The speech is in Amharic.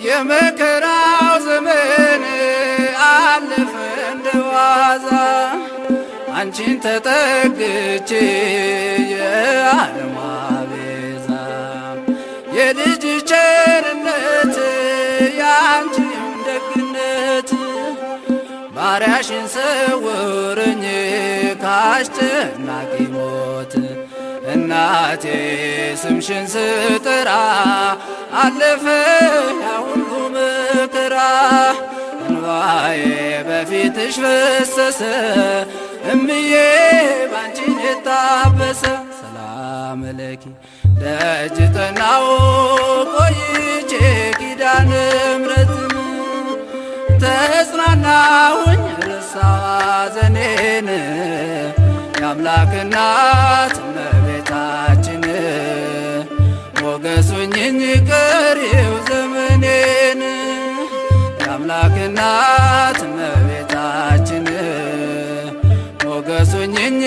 የመከራው ዘመን አለፈ እንደዋዛ አንቺን ተጠግቼ የዓለም ቤዛ የልጅ ቸርነት ያንቺም ደግነት ባሪያሽን ሰውረኝ ካስጨናቂ ሞት እናቴ ስምሽን ስጠራ አለፈ ያ ሁሉ መከራ እንባዬ በፊትሽ ፈሰሰ እምዬ ባንቺን የታበሰ ሰላም ለኪ ደጅ ጠናው ቆይቼ ኪዳነ ምሕረትን ተጽናናሁኝ ረሳሁ ሐዘኔን የአምላክ እናት እመቤታችን ሞገስ ሁኚኝ ቀሪው ዘመኔን የአምላክ እናት እመቤታችን ሞገስ ሁኚኝ